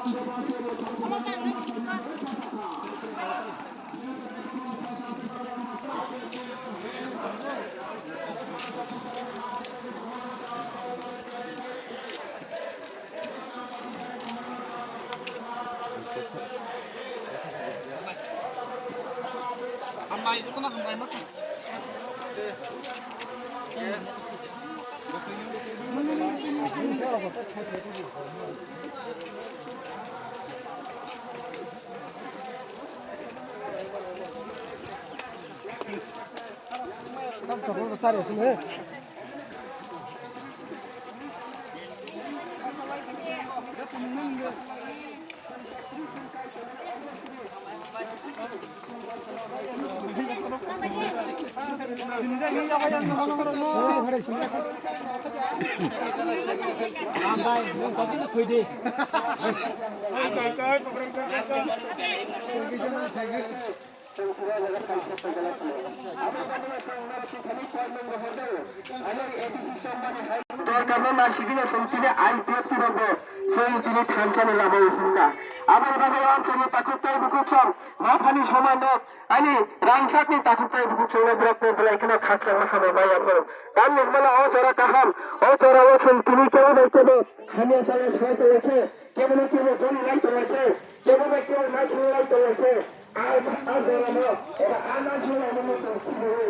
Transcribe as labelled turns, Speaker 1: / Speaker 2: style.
Speaker 1: Hambai itu kan hambai mak.
Speaker 2: Kamu besar ya sini.
Speaker 3: karena sigina sentine ai ব্যক্তিরবে সেই যিনি থানচানে লামাই হুন্না আমার বাজার অঞ্চলে তাকুতাই বুকুচং মাফানি সমান ani rangsak ni takutai bukucung na berak na ekhana khatsang na khamai bai amro kan normala o jora kaham o jora o sentine keu baite do khania sala saite rekhe kemon kemon joni lai to rekhe kemon kemon mas lai to rekhe আর জরা না এরা আনা জরা মনে তো কি হবে